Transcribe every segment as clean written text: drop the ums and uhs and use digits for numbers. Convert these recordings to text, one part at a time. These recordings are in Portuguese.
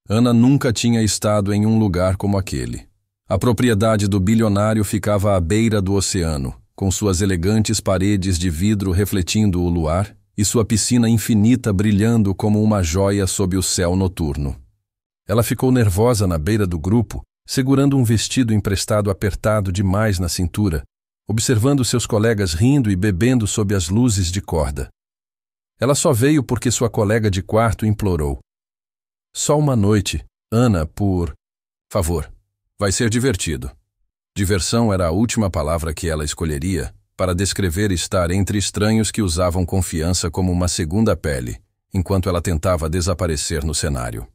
Ana nunca tinha estado em um lugar como aquele. A propriedade do bilionário ficava à beira do oceano, com suas elegantes paredes de vidro refletindo o luar e sua piscina infinita brilhando como uma joia sob o céu noturno. Ela ficou nervosa na beira do grupo, segurando um vestido emprestado apertado demais na cintura, observando seus colegas rindo e bebendo sob as luzes de corda. Ela só veio porque sua colega de quarto implorou. Só uma noite, Ana, por favor, vai ser divertido. Diversão era a última palavra que ela escolheria para descrever estar entre estranhos que usavam confiança como uma segunda pele, enquanto ela tentava desaparecer no cenário.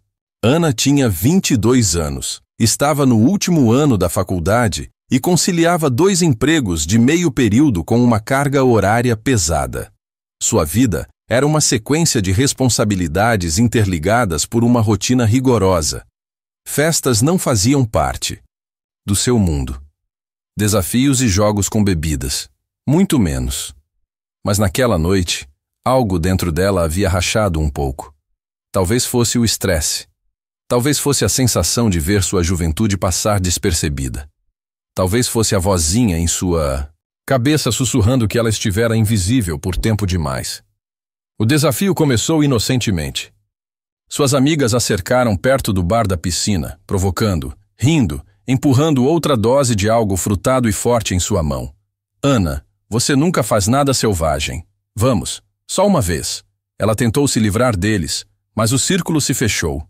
Ana tinha 22 anos, estava no último ano da faculdade e conciliava 2 empregos de meio período com uma carga horária pesada. Sua vida era uma sequência de responsabilidades interligadas por uma rotina rigorosa. Festas não faziam parte do seu mundo. Desafios e jogos com bebidas, muito menos. Mas naquela noite, algo dentro dela havia rachado um pouco. Talvez fosse o estresse. Talvez fosse a sensação de ver sua juventude passar despercebida. Talvez fosse a vozinha em sua cabeça sussurrando que ela estivera invisível por tempo demais. O desafio começou inocentemente. Suas amigas a cercaram perto do bar da piscina, provocando, rindo, empurrando outra dose de algo frutado e forte em sua mão. Ana, você nunca faz nada selvagem. Vamos, só uma vez. Ela tentou se livrar deles, mas o círculo se fechou.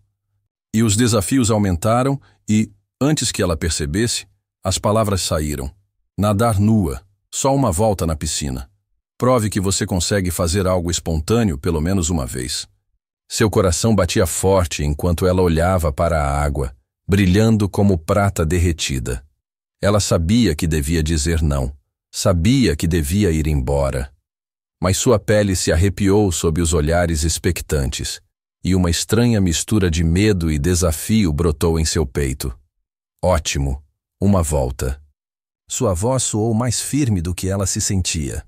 E os desafios aumentaram e, antes que ela percebesse, as palavras saíram. Nadar nua, só uma volta na piscina. Prove que você consegue fazer algo espontâneo pelo menos uma vez. Seu coração batia forte enquanto ela olhava para a água, brilhando como prata derretida. Ela sabia que devia dizer não, sabia que devia ir embora. Mas sua pele se arrepiou sob os olhares expectantes, e uma estranha mistura de medo e desafio brotou em seu peito. Ótimo, uma volta. Sua voz soou mais firme do que ela se sentia.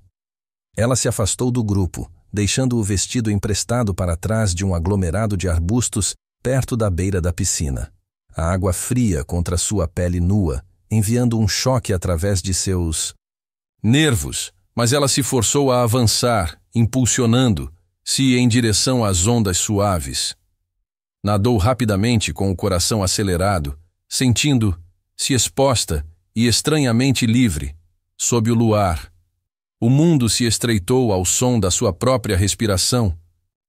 Ela se afastou do grupo, deixando o vestido emprestado para trás de um aglomerado de arbustos perto da beira da piscina. A água fria contra sua pele nua, enviando um choque através de seus nervos, mas ela se forçou a avançar, impulsionando-se em direção às ondas suaves. Nadou rapidamente com o coração acelerado, sentindo-se exposta e estranhamente livre, sob o luar. O mundo se estreitou ao som da sua própria respiração,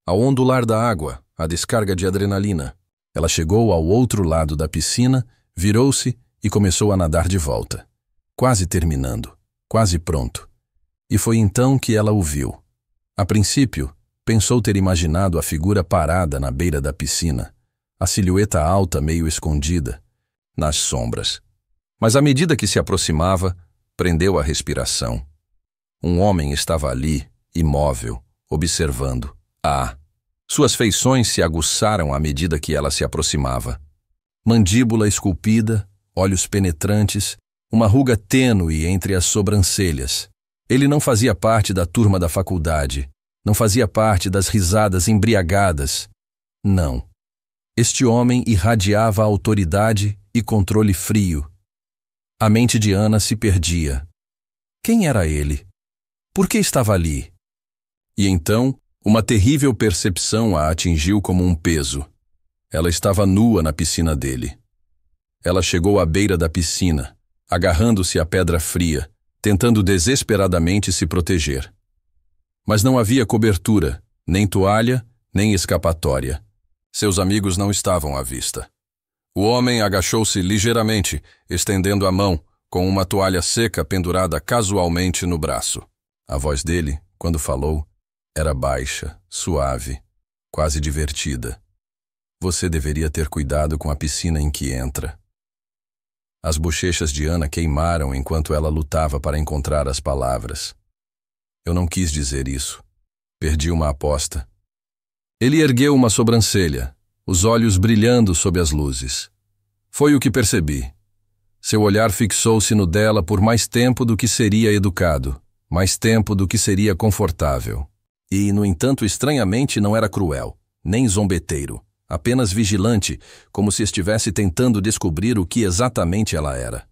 ao ondular da água, a descarga de adrenalina. Ela chegou ao outro lado da piscina, virou-se e começou a nadar de volta. Quase terminando, quase pronto. E foi então que ela o viu. A princípio, pensou ter imaginado a figura parada na beira da piscina, a silhueta alta meio escondida, nas sombras. Mas à medida que se aproximava, prendeu a respiração. Um homem estava ali, imóvel, observando. Suas feições se aguçaram à medida que ela se aproximava. Mandíbula esculpida, olhos penetrantes, uma ruga tênue entre as sobrancelhas. Ele não fazia parte da turma da faculdade, não fazia parte das risadas embriagadas. Não. Este homem irradiava autoridade e controle frio. A mente de Ana se perdia. Quem era ele? Por que estava ali? E então, uma terrível percepção a atingiu como um peso. Ela estava nua na piscina dele. Ela chegou à beira da piscina, agarrando-se à pedra fria, tentando desesperadamente se proteger. Mas não havia cobertura, nem toalha, nem escapatória. Seus amigos não estavam à vista. O homem agachou-se ligeiramente, estendendo a mão, com uma toalha seca pendurada casualmente no braço. A voz dele, quando falou, era baixa, suave, quase divertida. Você deveria ter cuidado com a piscina em que entra. As bochechas de Ana queimaram enquanto ela lutava para encontrar as palavras. Eu não quis dizer isso. Perdi uma aposta. Ele ergueu uma sobrancelha, os olhos brilhando sob as luzes. Foi o que percebi. Seu olhar fixou-se no dela por mais tempo do que seria educado, mais tempo do que seria confortável. E, no entanto, estranhamente não era cruel, nem zombeteiro. apenas vigilante, como se estivesse tentando descobrir o que exatamente ela era.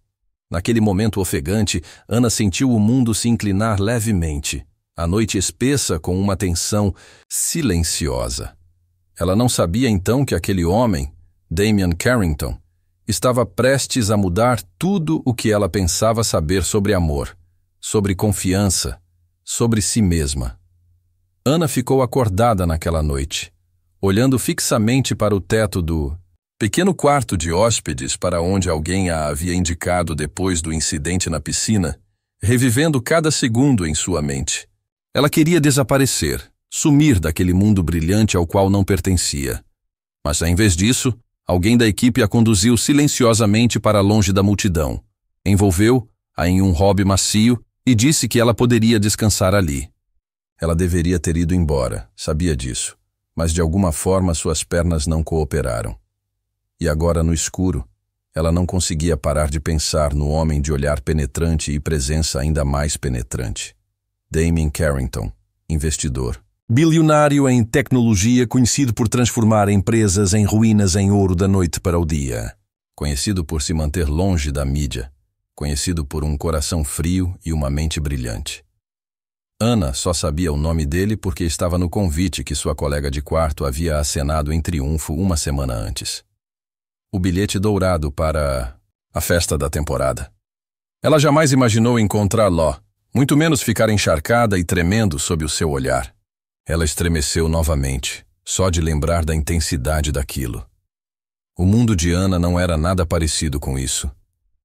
Naquele momento ofegante, Ana sentiu o mundo se inclinar levemente, a noite espessa com uma tensão silenciosa. Ela não sabia então que aquele homem, Damian Carrington, estava prestes a mudar tudo o que ela pensava saber sobre amor, sobre confiança, sobre si mesma. Ana ficou acordada naquela noite, olhando fixamente para o teto do pequeno quarto de hóspedes para onde alguém a havia indicado depois do incidente na piscina, revivendo cada segundo em sua mente. Ela queria desaparecer, sumir daquele mundo brilhante ao qual não pertencia. Mas, em vez disso, alguém da equipe a conduziu silenciosamente para longe da multidão, envolveu-a em um hobby macio e disse que ela poderia descansar ali. Ela deveria ter ido embora, sabia disso, mas de alguma forma suas pernas não cooperaram. E agora, no escuro, ela não conseguia parar de pensar no homem de olhar penetrante e presença ainda mais penetrante. Damian Carrington, investidor. Bilionário em tecnologia, conhecido por transformar empresas em ruínas em ouro da noite para o dia. Conhecido por se manter longe da mídia. Conhecido por um coração frio e uma mente brilhante. Ana só sabia o nome dele porque estava no convite que sua colega de quarto havia acenado em triunfo uma semana antes. O bilhete dourado para a festa da temporada. Ela jamais imaginou encontrá-lo, muito menos ficar encharcada e tremendo sob o seu olhar. Ela estremeceu novamente, só de lembrar da intensidade daquilo. O mundo de Ana não era nada parecido com isso.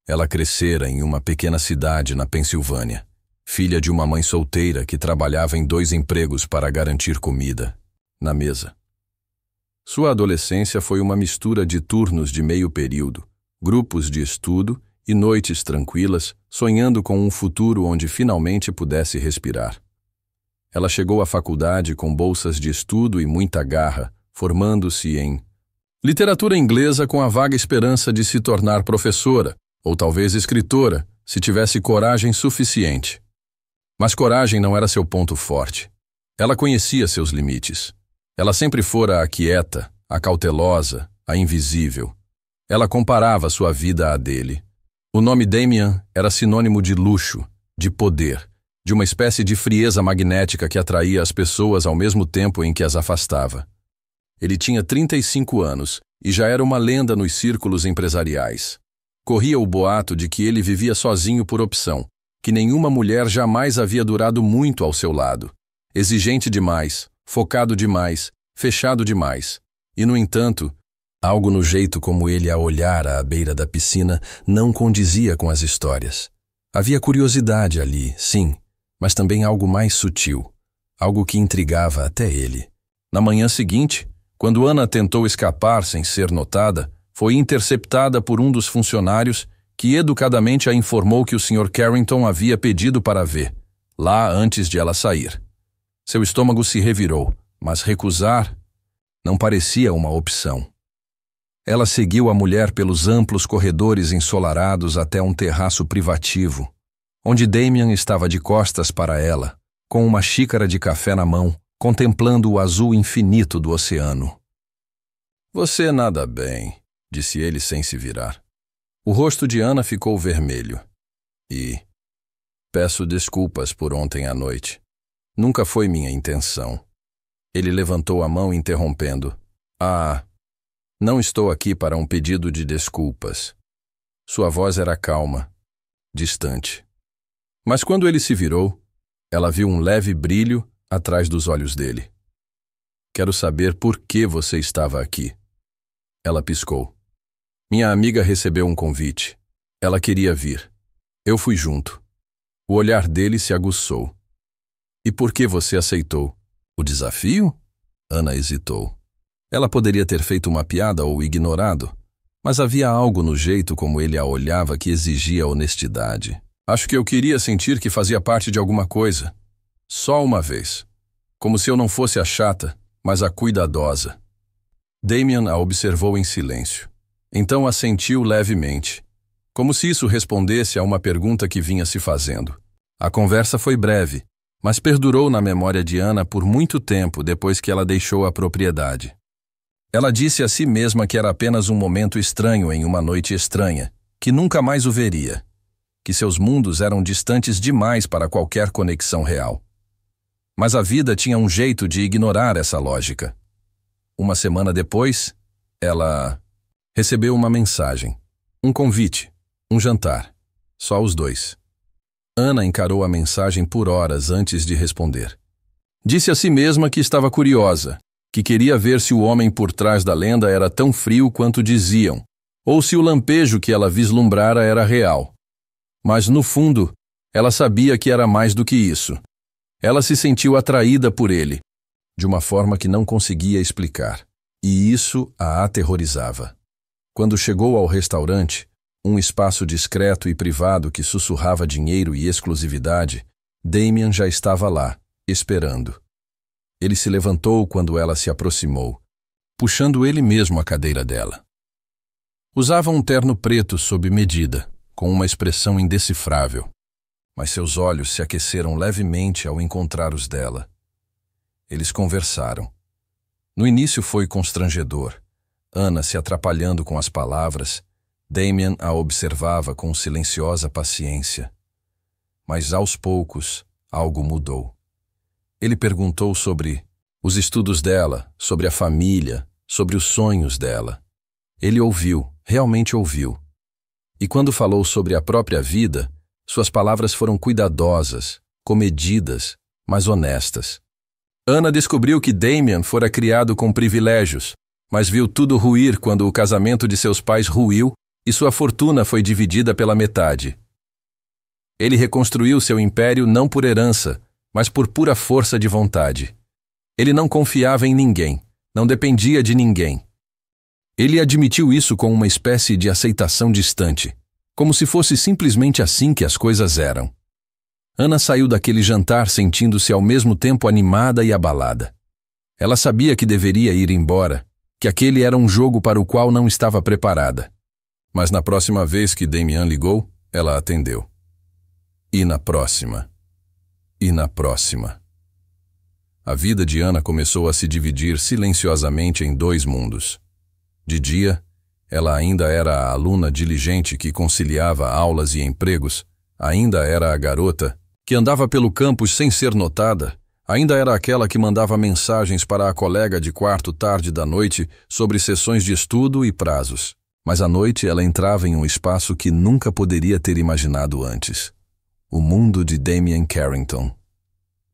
Ela crescera em uma pequena cidade na Pensilvânia, filha de uma mãe solteira que trabalhava em 2 empregos para garantir comida na mesa. Sua adolescência foi uma mistura de turnos de meio período, grupos de estudo e noites tranquilas, sonhando com um futuro onde finalmente pudesse respirar. Ela chegou à faculdade com bolsas de estudo e muita garra, formando-se em literatura inglesa com a vaga esperança de se tornar professora, ou talvez escritora, se tivesse coragem suficiente. Mas coragem não era seu ponto forte. Ela conhecia seus limites. Ela sempre fora a quieta, a cautelosa, a invisível. Ela comparava sua vida à dele. O nome Damian era sinônimo de luxo, de poder, de uma espécie de frieza magnética que atraía as pessoas ao mesmo tempo em que as afastava. Ele tinha 35 anos e já era uma lenda nos círculos empresariais. Corria o boato de que ele vivia sozinho por opção, que nenhuma mulher jamais havia durado muito ao seu lado. Exigente demais, focado demais, fechado demais. E, no entanto, algo no jeito como ele a olhara à beira da piscina não condizia com as histórias. Havia curiosidade ali, sim, mas também algo mais sutil, algo que intrigava até ele. Na manhã seguinte, quando Ana tentou escapar sem ser notada, foi interceptada por um dos funcionários que educadamente a informou que o Sr. Carrington havia pedido para ver, lá antes de ela sair. Seu estômago se revirou, mas recusar não parecia uma opção. Ela seguiu a mulher pelos amplos corredores ensolarados até um terraço privativo, onde Damian estava de costas para ela, com uma xícara de café na mão, contemplando o azul infinito do oceano. "Você nada bem", disse ele sem se virar. O rosto de Ana ficou vermelho. Peço desculpas por ontem à noite. Nunca foi minha intenção." Ele levantou a mão interrompendo. Não estou aqui para um pedido de desculpas." Sua voz era calma, distante. Mas quando ele se virou, ela viu um leve brilho atrás dos olhos dele. "Quero saber por que você estava aqui." Ela piscou. "Minha amiga recebeu um convite. Ela queria vir. Eu fui junto." O olhar dele se aguçou. "E por que você aceitou? O desafio?" Ana hesitou. Ela poderia ter feito uma piada ou ignorado, mas havia algo no jeito como ele a olhava que exigia honestidade. "Acho que eu queria sentir que fazia parte de alguma coisa. Só uma vez. Como se eu não fosse a chata, mas a cuidadosa." Damian a observou em silêncio. Então assentiu levemente, como se isso respondesse a uma pergunta que vinha se fazendo. A conversa foi breve, mas perdurou na memória de Ana por muito tempo depois que ela deixou a propriedade. Ela disse a si mesma que era apenas um momento estranho em uma noite estranha, que nunca mais o veria, que seus mundos eram distantes demais para qualquer conexão real. Mas a vida tinha um jeito de ignorar essa lógica. Uma semana depois, ela recebeu uma mensagem, um convite, um jantar, só os dois. Ana encarou a mensagem por horas antes de responder. Disse a si mesma que estava curiosa, que queria ver se o homem por trás da lenda era tão frio quanto diziam, ou se o lampejo que ela vislumbrara era real. Mas, no fundo, ela sabia que era mais do que isso. Ela se sentiu atraída por ele, de uma forma que não conseguia explicar, e isso a aterrorizava. Quando chegou ao restaurante, um espaço discreto e privado que sussurrava dinheiro e exclusividade, Damien já estava lá, esperando. Ele se levantou quando ela se aproximou, puxando ele mesmo a cadeira dela. Usava um terno preto sob medida, com uma expressão indecifrável, mas seus olhos se aqueceram levemente ao encontrar os dela. Eles conversaram. No início foi constrangedor, Ana se atrapalhando com as palavras, Damien a observava com silenciosa paciência. Mas aos poucos, algo mudou. Ele perguntou sobre os estudos dela, sobre a família, sobre os sonhos dela. Ele ouviu, realmente ouviu. E quando falou sobre a própria vida, suas palavras foram cuidadosas, comedidas, mas honestas. Ana descobriu que Damien fora criado com privilégios, mas viu tudo ruir quando o casamento de seus pais ruiu e sua fortuna foi dividida pela metade. Ele reconstruiu seu império não por herança, mas por pura força de vontade. Ele não confiava em ninguém, não dependia de ninguém. Ele admitiu isso com uma espécie de aceitação distante, como se fosse simplesmente assim que as coisas eram. Ana saiu daquele jantar sentindo-se ao mesmo tempo animada e abalada. Ela sabia que deveria ir embora, que aquele era um jogo para o qual não estava preparada. Mas na próxima vez que Damien ligou, ela atendeu. E na próxima. E na próxima. A vida de Ana começou a se dividir silenciosamente em dois mundos. De dia, ela ainda era a aluna diligente que conciliava aulas e empregos, ainda era a garota que andava pelo campus sem ser notada, ainda era aquela que mandava mensagens para a colega de quarto tarde da noite sobre sessões de estudo e prazos. Mas à noite ela entrava em um espaço que nunca poderia ter imaginado antes. O mundo de Damien Carrington.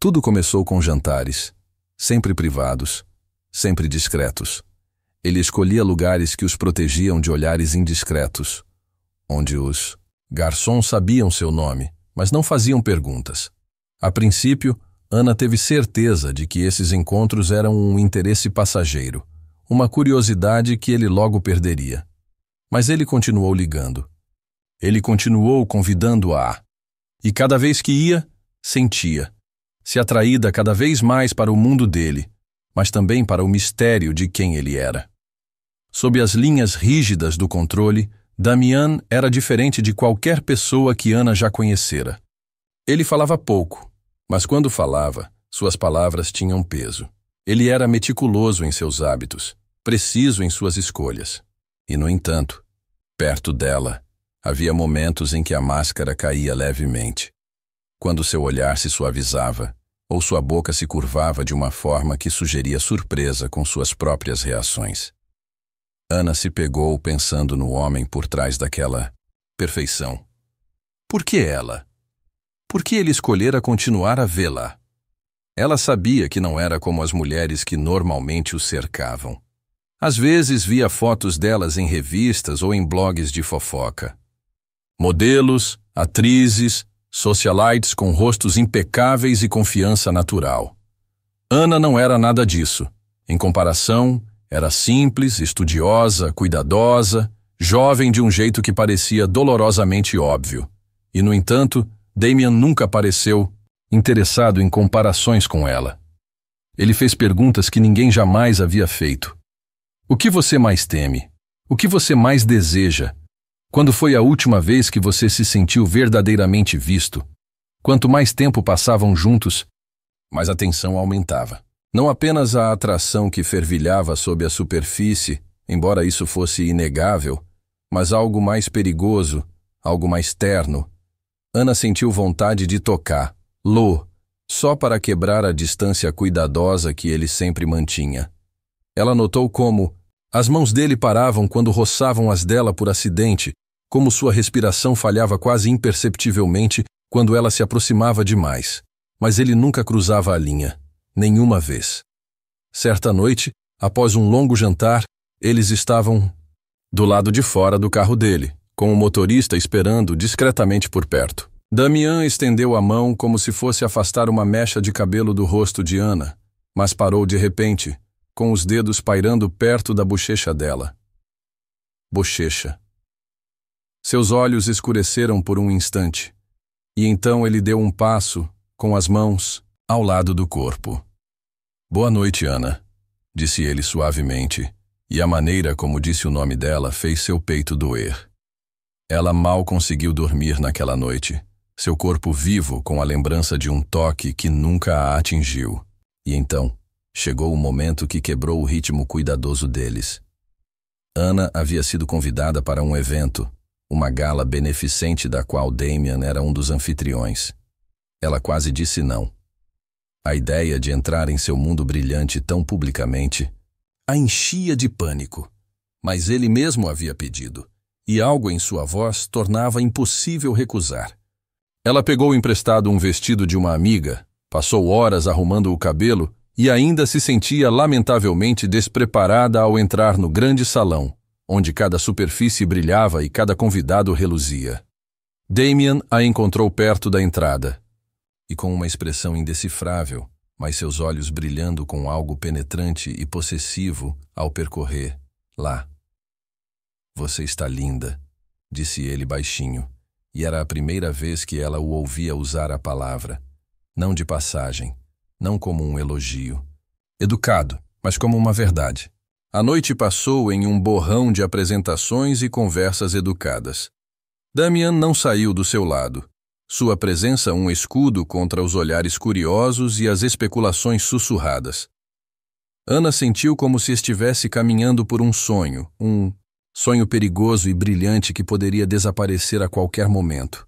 Tudo começou com jantares, sempre privados, sempre discretos. Ele escolhia lugares que os protegiam de olhares indiscretos, onde os garçons sabiam seu nome, mas não faziam perguntas. A princípio, Ana teve certeza de que esses encontros eram um interesse passageiro, uma curiosidade que ele logo perderia. Mas ele continuou ligando. Ele continuou convidando-a. E cada vez que ia, sentia-se atraída cada vez mais para o mundo dele, mas também para o mistério de quem ele era. Sob as linhas rígidas do controle, Damien era diferente de qualquer pessoa que Ana já conhecera. Ele falava pouco, mas quando falava, suas palavras tinham peso. Ele era meticuloso em seus hábitos, preciso em suas escolhas. E, no entanto, perto dela, havia momentos em que a máscara caía levemente, quando seu olhar se suavizava, ou sua boca se curvava de uma forma que sugeria surpresa com suas próprias reações. Ana se pegou pensando no homem por trás daquela perfeição. Por que ela? Por que ele escolhera continuar a vê-la? Ela sabia que não era como as mulheres que normalmente o cercavam. Às vezes via fotos delas em revistas ou em blogs de fofoca. Modelos, atrizes, socialites com rostos impecáveis e confiança natural. Ana não era nada disso. Em comparação, era simples, estudiosa, cuidadosa, jovem de um jeito que parecia dolorosamente óbvio. E, no entanto, Damien nunca pareceu interessado em comparações com ela. Ele fez perguntas que ninguém jamais havia feito. O que você mais teme? O que você mais deseja? Quando foi a última vez que você se sentiu verdadeiramente visto? Quanto mais tempo passavam juntos, mais a tensão aumentava. Não apenas a atração que fervilhava sob a superfície, embora isso fosse inegável, mas algo mais perigoso, algo mais terno. Ana sentiu vontade de tocá-lo, só para quebrar a distância cuidadosa que ele sempre mantinha. Ela notou como as mãos dele paravam quando roçavam as dela por acidente, como sua respiração falhava quase imperceptivelmente quando ela se aproximava demais. Mas ele nunca cruzava a linha, nenhuma vez. Certa noite, após um longo jantar, eles estavam do lado de fora do carro dele, com o motorista esperando discretamente por perto. Damian estendeu a mão como se fosse afastar uma mecha de cabelo do rosto de Ana, mas parou de repente, com os dedos pairando perto da bochecha dela. Bochecha. Seus olhos escureceram por um instante, e então ele deu um passo, com as mãos ao lado do corpo. Boa noite, Ana, disse ele suavemente, e a maneira como disse o nome dela fez seu peito doer. Ela mal conseguiu dormir naquela noite, seu corpo vivo com a lembrança de um toque que nunca a atingiu. E então, chegou o momento que quebrou o ritmo cuidadoso deles. Ana havia sido convidada para um evento, uma gala beneficente da qual Damian era um dos anfitriões. Ela quase disse não. A ideia de entrar em seu mundo brilhante tão publicamente a enchia de pânico, mas ele mesmo havia pedido, e algo em sua voz tornava impossível recusar. Ela pegou emprestado um vestido de uma amiga, passou horas arrumando o cabelo e ainda se sentia lamentavelmente despreparada ao entrar no grande salão, onde cada superfície brilhava e cada convidado reluzia. Damian a encontrou perto da entrada, e com uma expressão indecifrável, mas seus olhos brilhando com algo penetrante e possessivo ao percorrer, lá. Você está linda, disse ele baixinho, e era a primeira vez que ela o ouvia usar a palavra, não de passagem, não como um elogio. Educado, mas como uma verdade. A noite passou em um borrão de apresentações e conversas educadas. Damian não saiu do seu lado. Sua presença um escudo contra os olhares curiosos e as especulações sussurradas. Ana sentiu como se estivesse caminhando por um sonho perigoso e brilhante que poderia desaparecer a qualquer momento.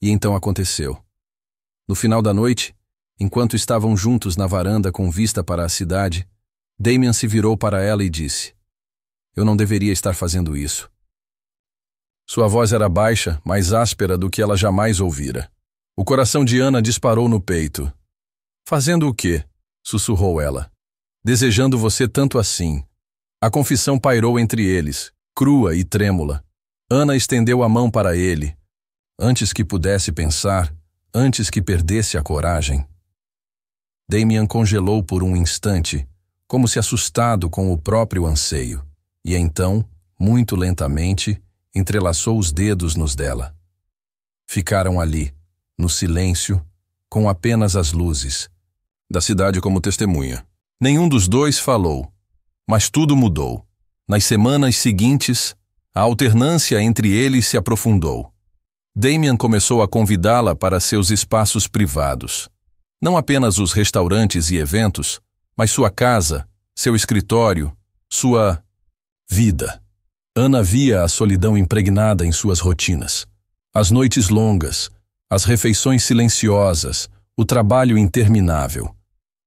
E então aconteceu. No final da noite, enquanto estavam juntos na varanda com vista para a cidade, Damian se virou para ela e disse: Eu não deveria estar fazendo isso. Sua voz era baixa, mais áspera do que ela jamais ouvira. O coração de Ana disparou no peito. Fazendo o quê? Sussurrou ela. Desejando você tanto assim. A confissão pairou entre eles, crua e trêmula. Ana estendeu a mão para ele. Antes que pudesse pensar, antes que perdesse a coragem. Damian congelou por um instante, como se assustado com o próprio anseio, e então, muito lentamente, entrelaçou os dedos nos dela. Ficaram ali, no silêncio, com apenas as luzes da cidade como testemunha. Nenhum dos dois falou, mas tudo mudou. Nas semanas seguintes, a alternância entre eles se aprofundou. Damian começou a convidá-la para seus espaços privados. Não apenas os restaurantes e eventos, mas sua casa, seu escritório, sua vida. Ana via a solidão impregnada em suas rotinas. As noites longas, as refeições silenciosas, o trabalho interminável.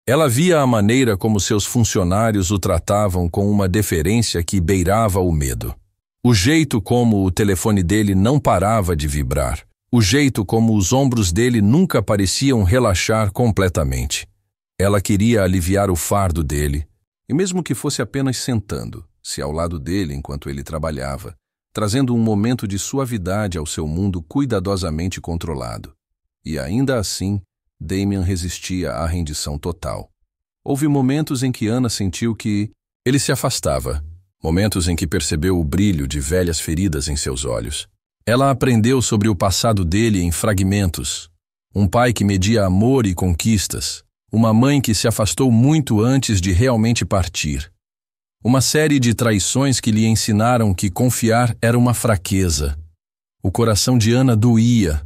Ela via a maneira como seus funcionários o tratavam com uma deferência que beirava o medo. O jeito como o telefone dele não parava de vibrar. O jeito como os ombros dele nunca pareciam relaxar completamente. Ela queria aliviar o fardo dele, e mesmo que fosse apenas sentando-se ao lado dele enquanto ele trabalhava, trazendo um momento de suavidade ao seu mundo cuidadosamente controlado. E ainda assim, Damian resistia à rendição total. Houve momentos em que Ana sentiu que ele se afastava, momentos em que percebeu o brilho de velhas feridas em seus olhos. Ela aprendeu sobre o passado dele em fragmentos. Um pai que media amor e conquistas. Uma mãe que se afastou muito antes de realmente partir. Uma série de traições que lhe ensinaram que confiar era uma fraqueza. O coração de Ana doía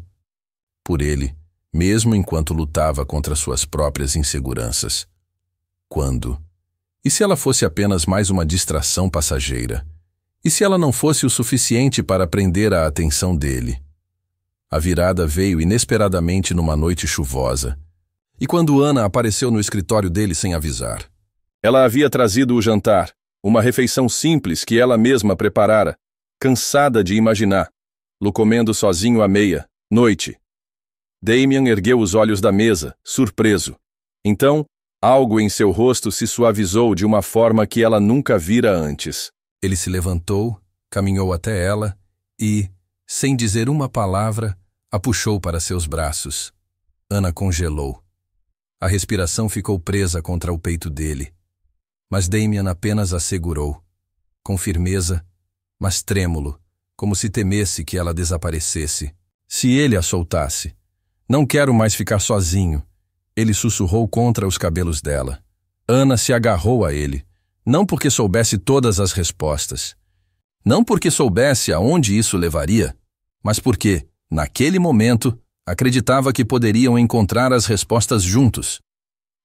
por ele, mesmo enquanto lutava contra suas próprias inseguranças. Quando? E se ela fosse apenas mais uma distração passageira? E se ela não fosse o suficiente para prender a atenção dele? A virada veio inesperadamente numa noite chuvosa, e quando Ana apareceu no escritório dele sem avisar. Ela havia trazido o jantar, uma refeição simples que ela mesma preparara, cansada de imaginar-lo comendo sozinho à meia-noite. Damien ergueu os olhos da mesa, surpreso. Então, algo em seu rosto se suavizou de uma forma que ela nunca vira antes. Ele se levantou, caminhou até ela e, sem dizer uma palavra, a puxou para seus braços. Ana congelou. A respiração ficou presa contra o peito dele. Mas Damien apenas a segurou, com firmeza, mas trêmulo, como se temesse que ela desaparecesse. Se ele a soltasse. Não quero mais ficar sozinho. Ele sussurrou contra os cabelos dela. Ana se agarrou a ele, não porque soubesse todas as respostas. Não porque soubesse aonde isso levaria, mas porque, naquele momento, acreditava que poderiam encontrar as respostas juntos.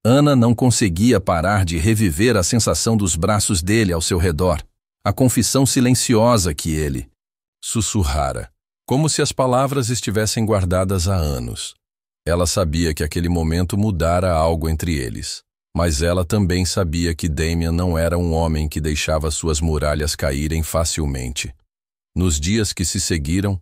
Ana não conseguia parar de reviver a sensação dos braços dele ao seu redor, a confissão silenciosa que ele sussurrara, como se as palavras estivessem guardadas há anos. Ela sabia que aquele momento mudara algo entre eles, mas ela também sabia que Damien não era um homem que deixava suas muralhas caírem facilmente. Nos dias que se seguiram,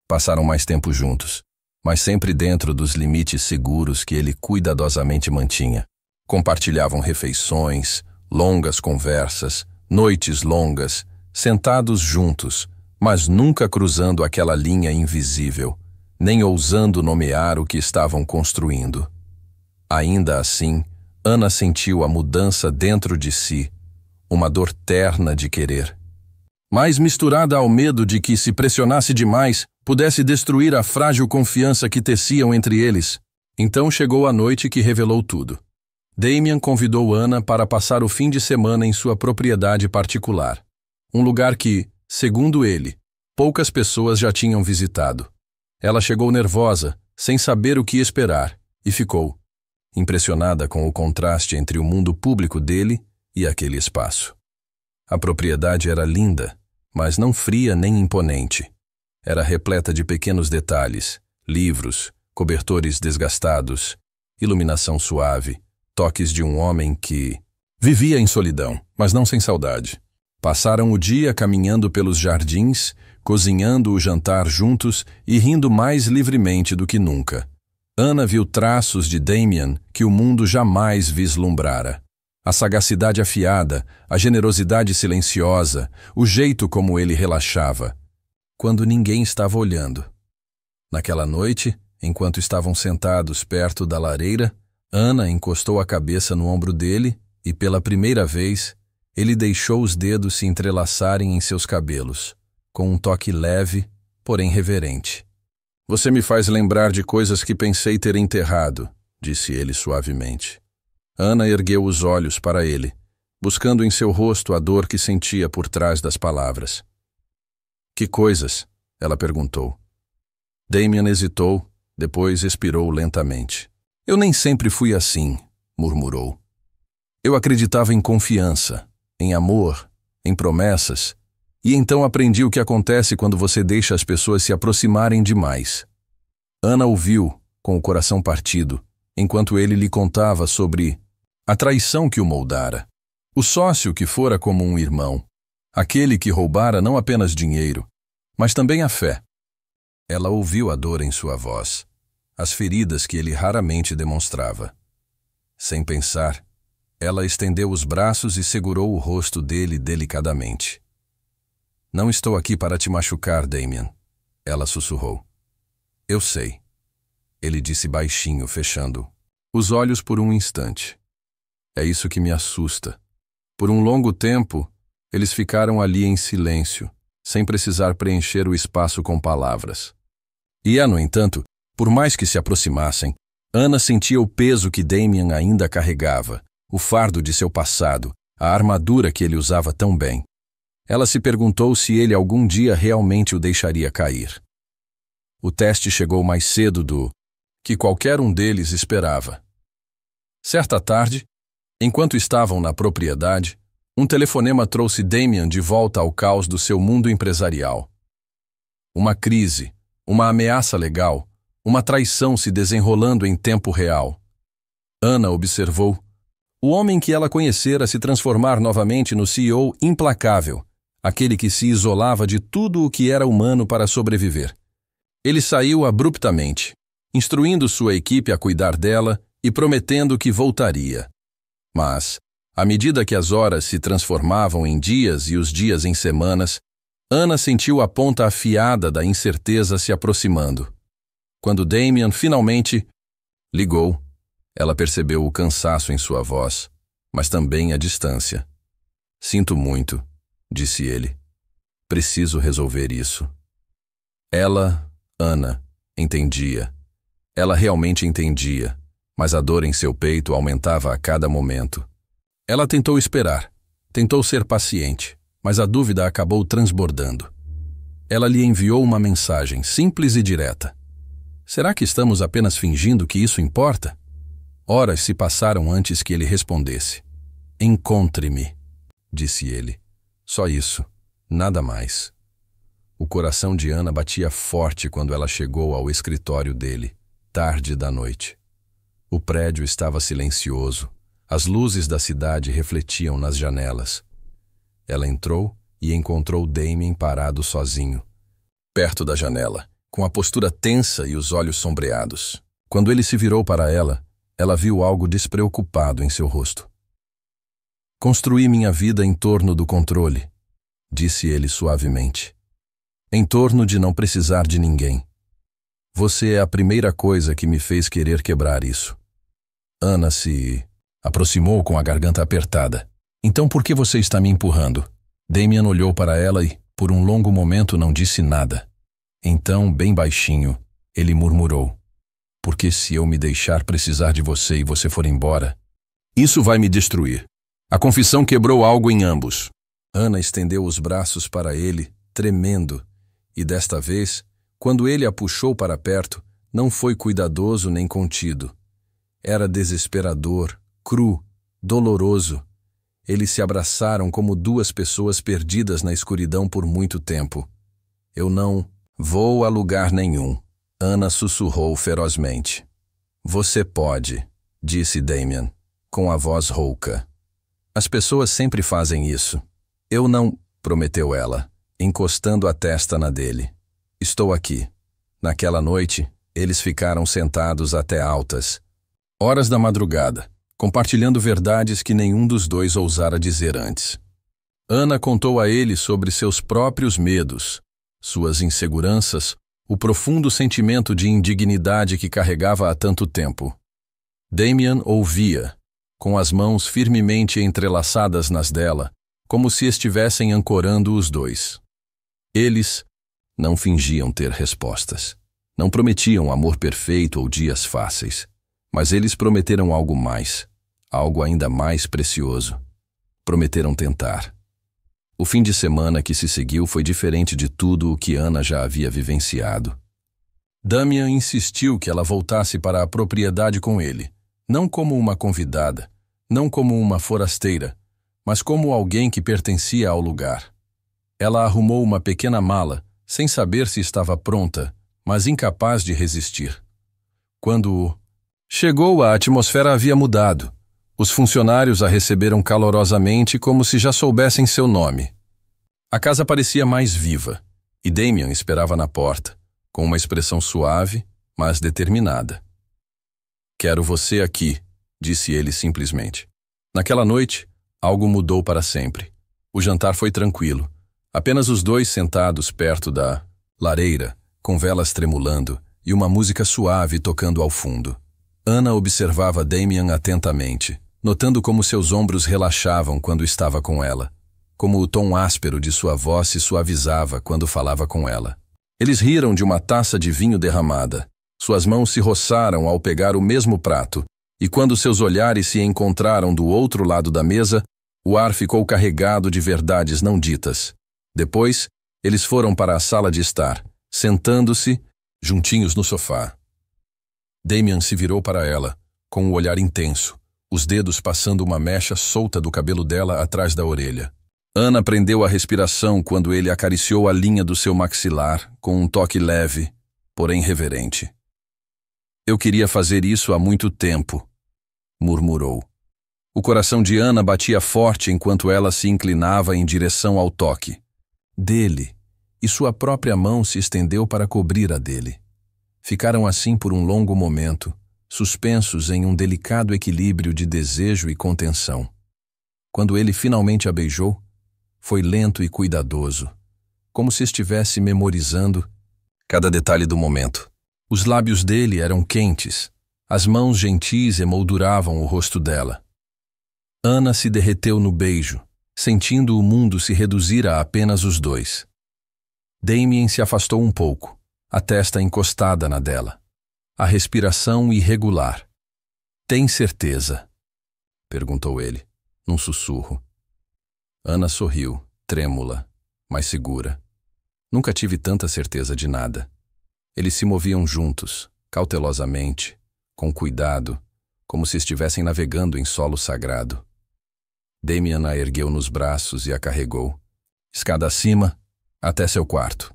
passaram mais tempo juntos, mas sempre dentro dos limites seguros que ele cuidadosamente mantinha. Compartilhavam refeições, longas conversas, noites longas, sentados juntos, mas nunca cruzando aquela linha invisível, nem ousando nomear o que estavam construindo. Ainda assim, Ana sentiu a mudança dentro de si, uma dor terna de querer. Mas misturada ao medo de que, se pressionasse demais, pudesse destruir a frágil confiança que teciam entre eles. Então chegou a noite que revelou tudo. Damien convidou Ana para passar o fim de semana em sua propriedade particular, um lugar que, segundo ele, poucas pessoas já tinham visitado. Ela chegou nervosa, sem saber o que esperar, e ficou, impressionada com o contraste entre o mundo público dele e aquele espaço. A propriedade era linda, mas não fria nem imponente. Era repleta de pequenos detalhes, livros, cobertores desgastados, iluminação suave, toques de um homem que vivia em solidão, mas não sem saudade. Passaram o dia caminhando pelos jardins, cozinhando o jantar juntos e rindo mais livremente do que nunca. Ana viu traços de Damien que o mundo jamais vislumbrara. A sagacidade afiada, a generosidade silenciosa, o jeito como ele relaxava, quando ninguém estava olhando. Naquela noite, enquanto estavam sentados perto da lareira, Ana encostou a cabeça no ombro dele e, pela primeira vez, ele deixou os dedos se entrelaçarem em seus cabelos, com um toque leve, porém reverente. Você me faz lembrar de coisas que pensei ter enterrado, disse ele suavemente. Ana ergueu os olhos para ele, buscando em seu rosto a dor que sentia por trás das palavras. Que coisas? Ela perguntou. Damien hesitou, depois expirou lentamente. Eu nem sempre fui assim, murmurou. Eu acreditava em confiança, em amor, em promessas, e então aprendi o que acontece quando você deixa as pessoas se aproximarem demais. Ana ouviu, com o coração partido, enquanto ele lhe contava sobre a traição que o moldara, o sócio que fora como um irmão, aquele que roubara não apenas dinheiro, mas também a fé. Ela ouviu a dor em sua voz, as feridas que ele raramente demonstrava. Sem pensar, ela estendeu os braços e segurou o rosto dele delicadamente. Não estou aqui para te machucar, Damien, ela sussurrou. Eu sei, ele disse baixinho, fechando os olhos por um instante. É isso que me assusta. Por um longo tempo, eles ficaram ali em silêncio, sem precisar preencher o espaço com palavras. E, no entanto, por mais que se aproximassem, Ana sentia o peso que Damien ainda carregava, o fardo de seu passado, a armadura que ele usava tão bem. Ela se perguntou se ele algum dia realmente o deixaria cair. O teste chegou mais cedo do que qualquer um deles esperava. Certa tarde, Enquanto estavam na propriedade, um telefonema trouxe Damian de volta ao caos do seu mundo empresarial. Uma crise, uma ameaça legal, uma traição se desenrolando em tempo real. Ana observou o homem que ela conhecera se transformar novamente no CEO implacável, aquele que se isolava de tudo o que era humano para sobreviver. Ele saiu abruptamente, instruindo sua equipe a cuidar dela e prometendo que voltaria. Mas, à medida que as horas se transformavam em dias e os dias em semanas, Ana sentiu a ponta afiada da incerteza se aproximando. Quando Damian finalmente ligou, ela percebeu o cansaço em sua voz, mas também a distância. "Sinto muito", disse ele. "Preciso resolver isso." Ela, Ana, entendia. Ela realmente entendia, mas a dor em seu peito aumentava a cada momento. Ela tentou esperar, tentou ser paciente, mas a dúvida acabou transbordando. Ela lhe enviou uma mensagem simples e direta. Será que estamos apenas fingindo que isso importa? Horas se passaram antes que ele respondesse. "Encontre-me", disse ele. Só isso, nada mais. O coração de Ana batia forte quando ela chegou ao escritório dele, tarde da noite. O prédio estava silencioso. As luzes da cidade refletiam nas janelas. Ela entrou e encontrou Damian parado sozinho, perto da janela, com a postura tensa e os olhos sombreados. Quando ele se virou para ela viu algo despreocupado em seu rosto. "Construí minha vida em torno do controle", disse ele suavemente. "Em torno de não precisar de ninguém. Você é a primeira coisa que me fez querer quebrar isso." Ana se aproximou com a garganta apertada. "Então por que você está me empurrando?" Damian olhou para ela e, por um longo momento, não disse nada. Então, bem baixinho, ele murmurou: "Porque se eu me deixar precisar de você e você for embora, isso vai me destruir." A confissão quebrou algo em ambos. Ana estendeu os braços para ele, tremendo, e desta vez, quando ele a puxou para perto, não foi cuidadoso nem contido. Era desesperador, cru, doloroso. Eles se abraçaram como duas pessoas perdidas na escuridão por muito tempo. "Eu não vou a lugar nenhum", Ana sussurrou ferozmente. "Você pode", disse Damian, com a voz rouca. "As pessoas sempre fazem isso." "Eu não", prometeu ela, encostando a testa na dele. "Estou aqui." Naquela noite, eles ficaram sentados até altas horas da madrugada, compartilhando verdades que nenhum dos dois ousara dizer antes. Ana contou a ele sobre seus próprios medos, suas inseguranças, o profundo sentimento de indignidade que carregava há tanto tempo. Damian ouvia, com as mãos firmemente entrelaçadas nas dela, como se estivessem ancorando os dois. Eles não fingiam ter respostas. Não prometiam amor perfeito ou dias fáceis. Mas eles prometeram algo mais, algo ainda mais precioso. Prometeram tentar. O fim de semana que se seguiu foi diferente de tudo o que Ana já havia vivenciado. Damian insistiu que ela voltasse para a propriedade com ele, não como uma convidada, não como uma forasteira, mas como alguém que pertencia ao lugar. Ela arrumou uma pequena mala, sem saber se estava pronta, mas incapaz de resistir. Quando chegou, a atmosfera havia mudado. Os funcionários a receberam calorosamente como se já soubessem seu nome. A casa parecia mais viva, e Damian esperava na porta, com uma expressão suave, mas determinada. "Quero você aqui", disse ele simplesmente. Naquela noite, algo mudou para sempre. O jantar foi tranquilo. Apenas os dois sentados perto da lareira, com velas tremulando e uma música suave tocando ao fundo. Ana observava Damian atentamente, notando como seus ombros relaxavam quando estava com ela, como o tom áspero de sua voz se suavizava quando falava com ela. Eles riram de uma taça de vinho derramada. Suas mãos se roçaram ao pegar o mesmo prato, e quando seus olhares se encontraram do outro lado da mesa, o ar ficou carregado de verdades não ditas. Depois, eles foram para a sala de estar, sentando-se, juntinhos no sofá. Damian se virou para ela, com um olhar intenso, os dedos passando uma mecha solta do cabelo dela atrás da orelha. Ana prendeu a respiração quando ele acariciou a linha do seu maxilar com um toque leve, porém reverente. Eu queria fazer isso há muito tempo, murmurou. O coração de Ana batia forte enquanto ela se inclinava em direção ao toque dele, e sua própria mão se estendeu para cobrir a dele. Ficaram assim por um longo momento, suspensos em um delicado equilíbrio de desejo e contenção. Quando ele finalmente a beijou, foi lento e cuidadoso, como se estivesse memorizando cada detalhe do momento. Os lábios dele eram quentes, as mãos gentis emolduravam o rosto dela. Ana se derreteu no beijo, sentindo o mundo se reduzir a apenas os dois. Damien se afastou um pouco, a testa encostada na dela, a respiração irregular. "Tem certeza?" perguntou ele, num sussurro. Ana sorriu, trêmula, mas segura. Nunca tive tanta certeza de nada. Eles se moviam juntos, cautelosamente, com cuidado, como se estivessem navegando em solo sagrado. Damien a ergueu nos braços e a carregou, escada acima, até seu quarto.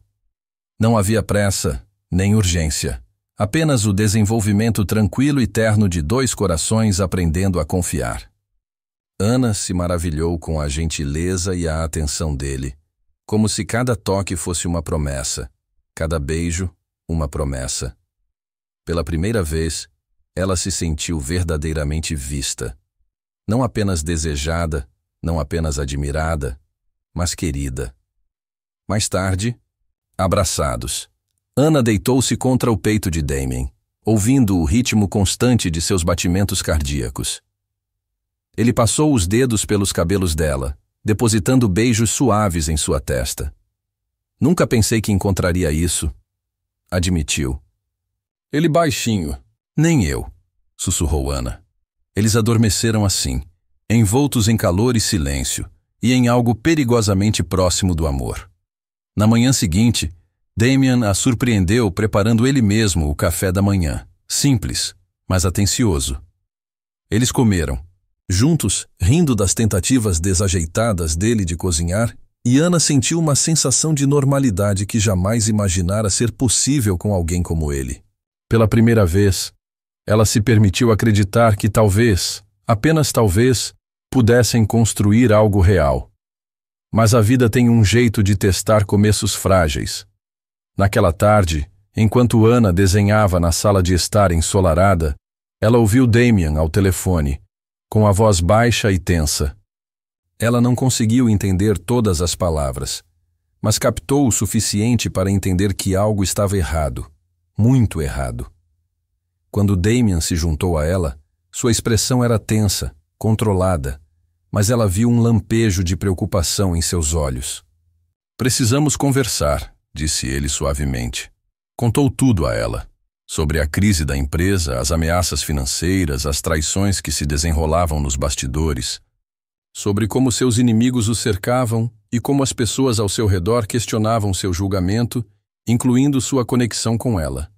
Não havia pressa, nem urgência, apenas o desenvolvimento tranquilo e terno de dois corações aprendendo a confiar. Ana se maravilhou com a gentileza e a atenção dele, como se cada toque fosse uma promessa, cada beijo uma promessa. Pela primeira vez, ela se sentiu verdadeiramente vista. Não apenas desejada, não apenas admirada, mas querida. Mais tarde, abraçados, Ana deitou-se contra o peito de Damien, ouvindo o ritmo constante de seus batimentos cardíacos. Ele passou os dedos pelos cabelos dela, depositando beijos suaves em sua testa. "Nunca pensei que encontraria isso", admitiu. "Ele baixinho." "Nem eu", sussurrou Ana. Eles adormeceram assim, envoltos em calor e silêncio, e em algo perigosamente próximo do amor. Na manhã seguinte, Damien a surpreendeu preparando ele mesmo o café da manhã, simples, mas atencioso. Eles comeram, juntos, rindo das tentativas desajeitadas dele de cozinhar, e Ana sentiu uma sensação de normalidade que jamais imaginara ser possível com alguém como ele. Pela primeira vez, ela se permitiu acreditar que talvez, apenas talvez, pudessem construir algo real. Mas a vida tem um jeito de testar começos frágeis. Naquela tarde, enquanto Ana desenhava na sala de estar ensolarada, ela ouviu Damien ao telefone, com a voz baixa e tensa. Ela não conseguiu entender todas as palavras, mas captou o suficiente para entender que algo estava errado, muito errado. Quando Damien se juntou a ela, sua expressão era tensa, controlada, mas ela viu um lampejo de preocupação em seus olhos. "Precisamos conversar", disse ele suavemente. Contou tudo a ela. Sobre a crise da empresa, as ameaças financeiras, as traições que se desenrolavam nos bastidores, sobre como seus inimigos o cercavam e como as pessoas ao seu redor questionavam seu julgamento, incluindo sua conexão com ela.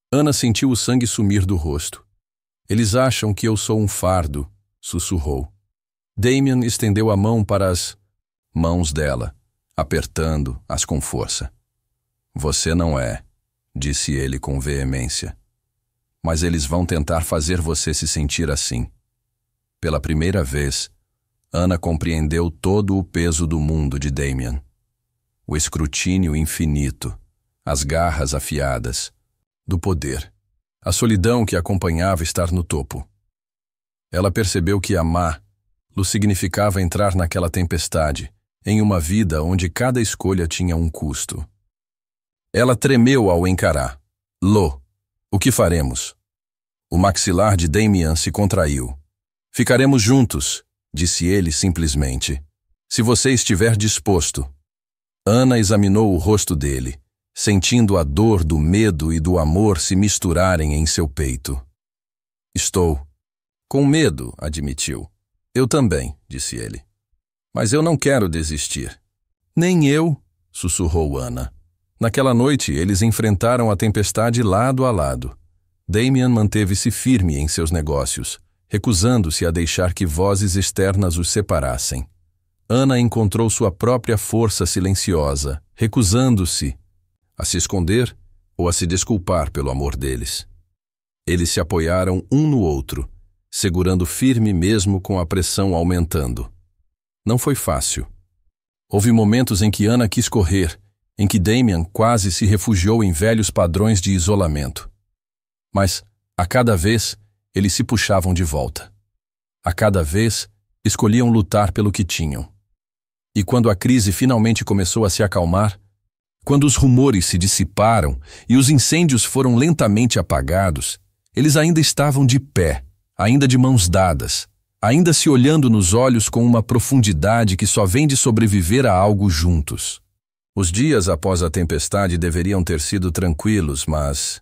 Ana sentiu o sangue sumir do rosto. "Eles acham que eu sou um fardo", sussurrou. Damien estendeu a mão para as mãos dela, apertando-as com força. "Você não é", disse ele com veemência. "Mas eles vão tentar fazer você se sentir assim." Pela primeira vez, Ana compreendeu todo o peso do mundo de Damien. O escrutínio infinito, as garras afiadas, do poder, a solidão que acompanhava estar no topo. Ela percebeu que amá-lo significava entrar naquela tempestade, em uma vida onde cada escolha tinha um custo. Ela tremeu ao encarar. "Lo, o que faremos?" O maxilar de Damien se contraiu. "Ficaremos juntos", disse ele simplesmente. "Se você estiver disposto." Ana examinou o rosto dele, sentindo a dor do medo e do amor se misturarem em seu peito. "Estou com medo", admitiu. "Eu também", disse ele. "Mas eu não quero desistir." "Nem eu", sussurrou Ana. Naquela noite, eles enfrentaram a tempestade lado a lado. Damien manteve-se firme em seus negócios, recusando-se a deixar que vozes externas os separassem. Ana encontrou sua própria força silenciosa, recusando-se a se esconder ou a se desculpar pelo amor deles. Eles se apoiaram um no outro, segurando firme mesmo com a pressão aumentando. Não foi fácil. Houve momentos em que Ana quis correr, em que Damian quase se refugiou em velhos padrões de isolamento. Mas, a cada vez, eles se puxavam de volta. A cada vez, escolhiam lutar pelo que tinham. E quando a crise finalmente começou a se acalmar, quando os rumores se dissiparam e os incêndios foram lentamente apagados, eles ainda estavam de pé, ainda de mãos dadas, ainda se olhando nos olhos com uma profundidade que só vem de sobreviver a algo juntos. Os dias após a tempestade deveriam ter sido tranquilos, mas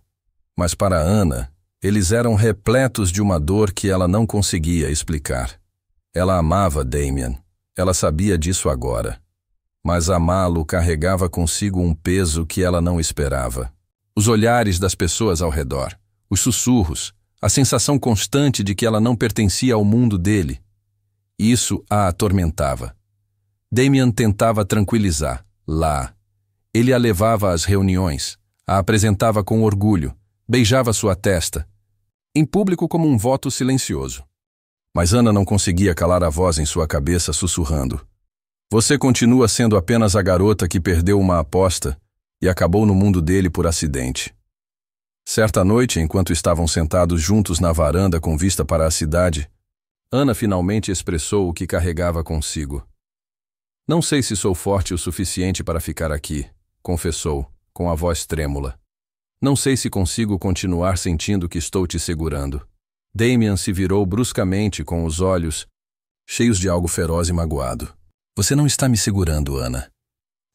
para Ana, eles eram repletos de uma dor que ela não conseguia explicar. Ela amava Damian, ela sabia disso agora. Mas amá-lo carregava consigo um peso que ela não esperava. Os olhares das pessoas ao redor, os sussurros, a sensação constante de que ela não pertencia ao mundo dele. Isso a atormentava. Damian tentava tranquilizar, lá. Ele a levava às reuniões, a apresentava com orgulho, beijava sua testa, em público como um voto silencioso. Mas Ana não conseguia calar a voz em sua cabeça sussurrando. Você continua sendo apenas a garota que perdeu uma aposta e acabou no mundo dele por acidente. Certa noite, enquanto estavam sentados juntos na varanda com vista para a cidade, Ana finalmente expressou o que carregava consigo. Não sei se sou forte o suficiente para ficar aqui, confessou, com a voz trêmula. Não sei se consigo continuar sentindo que estou te segurando. Damian se virou bruscamente com os olhos cheios de algo feroz e magoado. Você não está me segurando, Ana.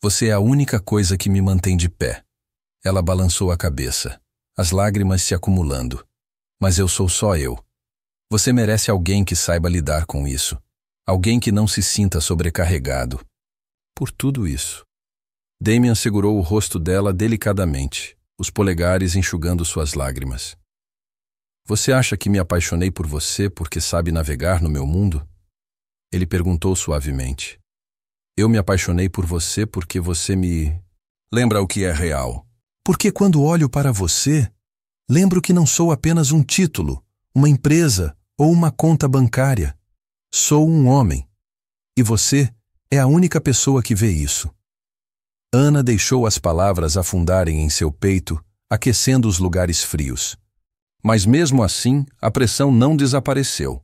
Você é a única coisa que me mantém de pé. Ela balançou a cabeça, as lágrimas se acumulando. Mas eu sou só eu. Você merece alguém que saiba lidar com isso. Alguém que não se sinta sobrecarregado. Por tudo isso. Damian segurou o rosto dela delicadamente, os polegares enxugando suas lágrimas. Você acha que me apaixonei por você porque sabe navegar no meu mundo? Ele perguntou suavemente. Eu me apaixonei por você porque você me lembra o que é real. Porque quando olho para você, lembro que não sou apenas um título, uma empresa ou uma conta bancária. Sou um homem. E você é a única pessoa que vê isso. Ana deixou as palavras afundarem em seu peito, aquecendo os lugares frios. Mas mesmo assim, a pressão não desapareceu.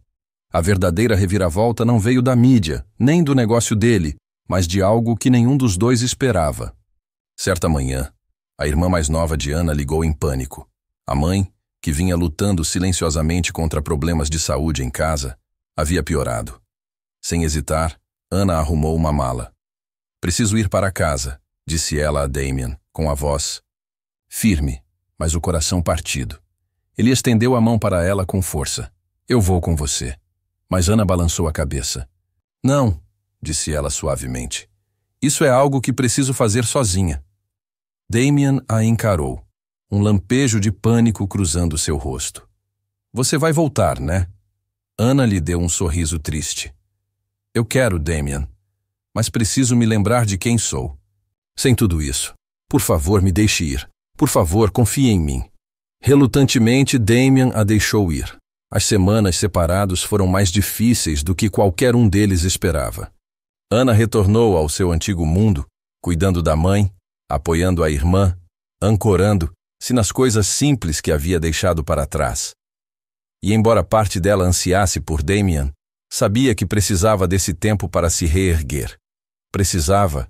A verdadeira reviravolta não veio da mídia, nem do negócio dele, mas de algo que nenhum dos dois esperava. Certa manhã, a irmã mais nova de Ana ligou em pânico. A mãe, que vinha lutando silenciosamente contra problemas de saúde em casa, havia piorado. Sem hesitar, Ana arrumou uma mala. Preciso ir para casa, disse ela a Damian, com a voz firme, mas o coração partido. Ele estendeu a mão para ela com força. Eu vou com você. Mas Ana balançou a cabeça. Não, disse ela suavemente. Isso é algo que preciso fazer sozinha. Damian a encarou, um lampejo de pânico cruzando seu rosto. Você vai voltar, né? Ana lhe deu um sorriso triste. Eu quero, Damian, mas preciso me lembrar de quem sou. Sem tudo isso, por favor, me deixe ir. Por favor, confie em mim. Relutantemente, Damian a deixou ir. As semanas separados foram mais difíceis do que qualquer um deles esperava. Ana retornou ao seu antigo mundo, cuidando da mãe, apoiando a irmã, ancorando-se nas coisas simples que havia deixado para trás. E embora parte dela ansiasse por Damian, sabia que precisava desse tempo para se reerguer. Precisava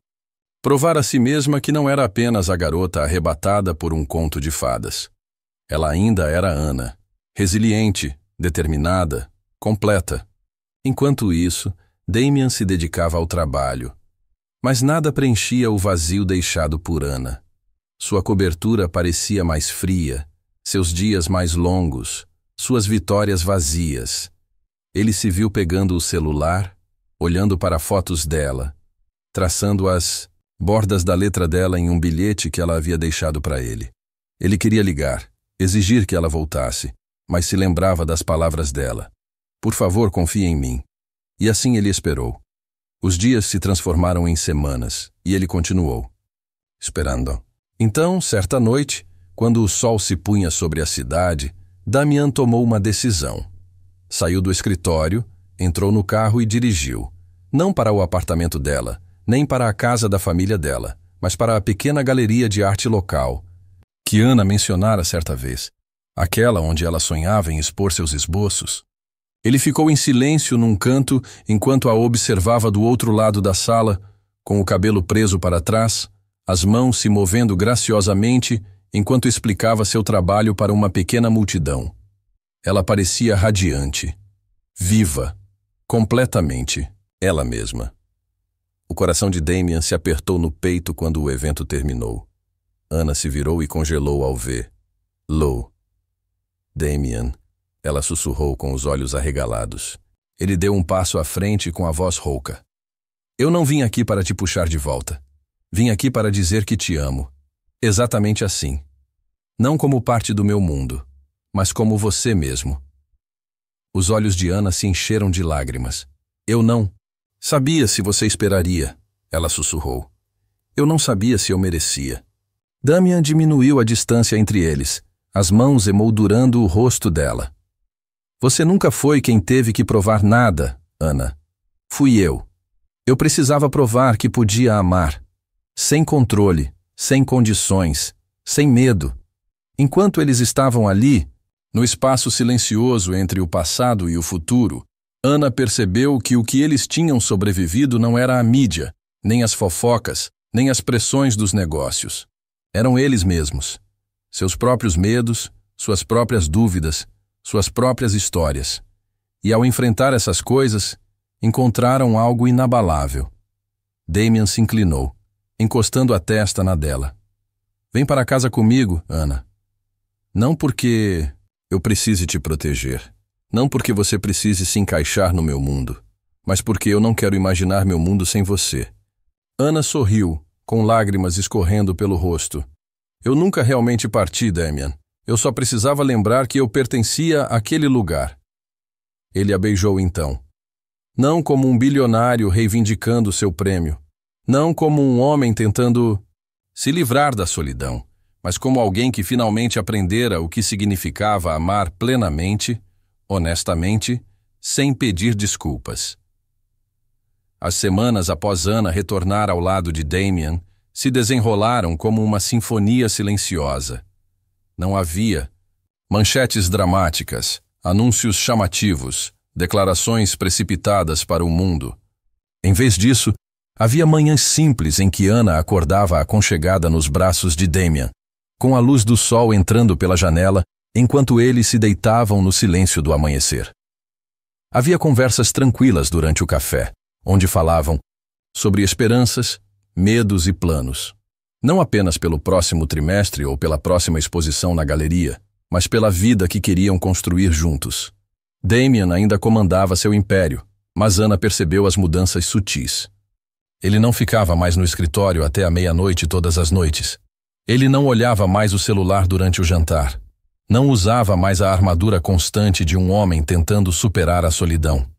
provar a si mesma que não era apenas a garota arrebatada por um conto de fadas. Ela ainda era Ana, resiliente, determinada, completa. Enquanto isso, Damian se dedicava ao trabalho. Mas nada preenchia o vazio deixado por Ana. Sua cobertura parecia mais fria, seus dias mais longos, suas vitórias vazias. Ele se viu pegando o celular, olhando para fotos dela, traçando as bordas da letra dela em um bilhete que ela havia deixado para ele. Ele queria ligar, exigir que ela voltasse, mas se lembrava das palavras dela. Por favor, confie em mim. E assim ele esperou. Os dias se transformaram em semanas, e ele continuou, esperando. Então, certa noite, quando o sol se punha sobre a cidade, Damian tomou uma decisão. Saiu do escritório, entrou no carro e dirigiu, não para o apartamento dela, nem para a casa da família dela, mas para a pequena galeria de arte local, que Ana mencionara certa vez, aquela onde ela sonhava em expor seus esboços. Ele ficou em silêncio num canto enquanto a observava do outro lado da sala, com o cabelo preso para trás, as mãos se movendo graciosamente enquanto explicava seu trabalho para uma pequena multidão. Ela parecia radiante, viva, completamente ela mesma. O coração de Damian se apertou no peito quando o evento terminou. Ana se virou e congelou ao ver. Lou. Damian. Ela sussurrou com os olhos arregalados. Ele deu um passo à frente com a voz rouca. Eu não vim aqui para te puxar de volta. Vim aqui para dizer que te amo. Exatamente assim. Não como parte do meu mundo, mas como você mesmo. Os olhos de Ana se encheram de lágrimas. Eu não. Sabia se você esperaria, ela sussurrou. Eu não sabia se eu merecia. Damian diminuiu a distância entre eles, as mãos emoldurando o rosto dela. Você nunca foi quem teve que provar nada, Ana. Fui eu. Eu precisava provar que podia amar. Sem controle, sem condições, sem medo. Enquanto eles estavam ali, no espaço silencioso entre o passado e o futuro, Ana percebeu que o que eles tinham sobrevivido não era a mídia, nem as fofocas, nem as pressões dos negócios. Eram eles mesmos. Seus próprios medos, suas próprias dúvidas, suas próprias histórias. E ao enfrentar essas coisas, encontraram algo inabalável. Damian se inclinou, encostando a testa na dela. Vem para casa comigo, Ana. Não porque eu precise te proteger. Não porque você precise se encaixar no meu mundo, mas porque eu não quero imaginar meu mundo sem você. Ana sorriu, com lágrimas escorrendo pelo rosto. Eu nunca realmente parti, Damian. Eu só precisava lembrar que eu pertencia àquele lugar. Ele a beijou então. Não como um bilionário reivindicando seu prêmio. Não como um homem tentando se livrar da solidão, mas como alguém que finalmente aprendera o que significava amar plenamente, honestamente, sem pedir desculpas. As semanas após Ana retornar ao lado de Damian se desenrolaram como uma sinfonia silenciosa. Não havia manchetes dramáticas, anúncios chamativos, declarações precipitadas para o mundo. Em vez disso, havia manhãs simples em que Ana acordava aconchegada nos braços de Damian, com a luz do sol entrando pela janela enquanto eles se deitavam no silêncio do amanhecer. Havia conversas tranquilas durante o café, onde falavam sobre esperanças, medos e planos. Não apenas pelo próximo trimestre ou pela próxima exposição na galeria, mas pela vida que queriam construir juntos. Damian ainda comandava seu império, mas Ana percebeu as mudanças sutis. Ele não ficava mais no escritório até a meia-noite todas as noites. Ele não olhava mais o celular durante o jantar. Não usava mais a armadura constante de um homem tentando superar a solidão.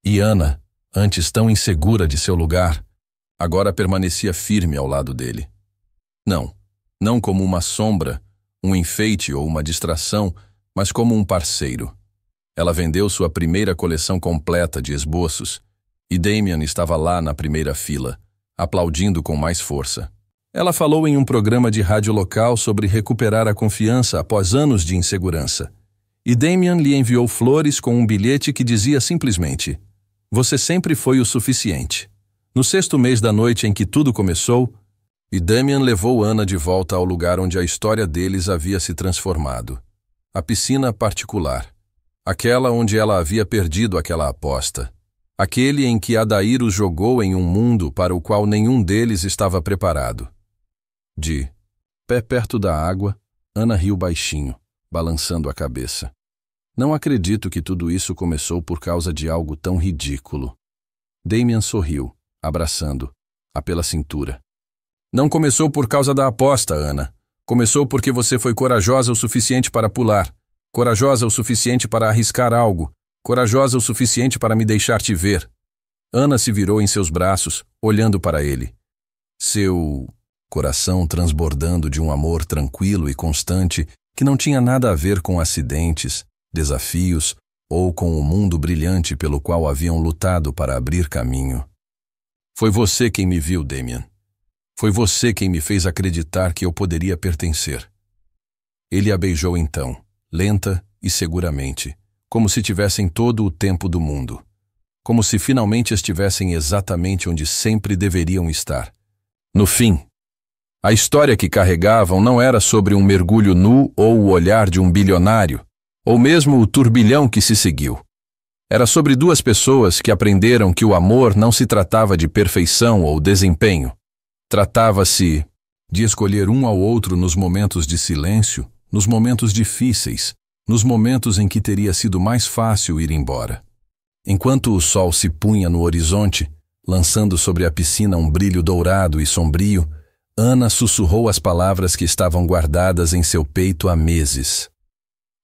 E Ana, antes tão insegura de seu lugar, agora permanecia firme ao lado dele. Não como uma sombra, um enfeite ou uma distração, mas como um parceiro. Ela vendeu sua primeira coleção completa de esboços, e Damian estava lá na primeira fila, aplaudindo com mais força. Ela falou em um programa de rádio local sobre recuperar a confiança após anos de insegurança. E Damian lhe enviou flores com um bilhete que dizia simplesmente: "Você sempre foi o suficiente." No 6º mês da noite em que tudo começou, e Damian levou Ana de volta ao lugar onde a história deles havia se transformado. A piscina particular. Aquela onde ela havia perdido aquela aposta. Aquele em que Adair os jogou em um mundo para o qual nenhum deles estava preparado. De pé perto da água, Ana riu baixinho, balançando a cabeça. Não acredito que tudo isso começou por causa de algo tão ridículo. Damian sorriu, abraçando-a pela cintura. Não começou por causa da aposta, Ana. Começou porque você foi corajosa o suficiente para pular. Corajosa o suficiente para arriscar algo. corajosa o suficiente para me deixar te ver. Ana se virou em seus braços, olhando para ele. Seu coração transbordando de um amor tranquilo e constante que não tinha nada a ver com acidentes, desafios ou com o mundo brilhante pelo qual haviam lutado para abrir caminho. Foi você quem me viu, Damien. Foi você quem me fez acreditar que eu poderia pertencer. Ele a beijou então, lenta e seguramente, como se tivessem todo o tempo do mundo. Como se finalmente estivessem exatamente onde sempre deveriam estar. No fim, a história que carregavam não era sobre um mergulho nu ou o olhar de um bilionário, ou mesmo o turbilhão que se seguiu. Era sobre duas pessoas que aprenderam que o amor não se tratava de perfeição ou desempenho. Tratava-se de escolher um ao outro nos momentos de silêncio, nos momentos difíceis, nos momentos em que teria sido mais fácil ir embora. Enquanto o sol se punha no horizonte, lançando sobre a piscina um brilho dourado e sombrio, Ana sussurrou as palavras que estavam guardadas em seu peito há meses.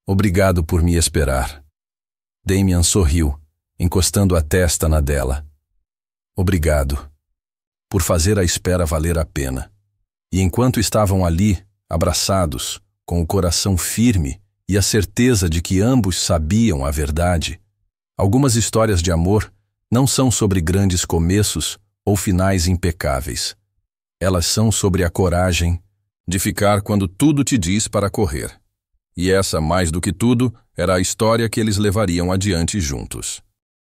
Obrigado por me esperar. Damien sorriu, encostando a testa na dela. Obrigado. Por fazer a espera valer a pena. E enquanto estavam ali, abraçados, com o coração firme e a certeza de que ambos sabiam a verdade, algumas histórias de amor não são sobre grandes começos ou finais impecáveis. Elas são sobre a coragem de ficar quando tudo te diz para correr. E essa, mais do que tudo, era a história que eles levariam adiante juntos.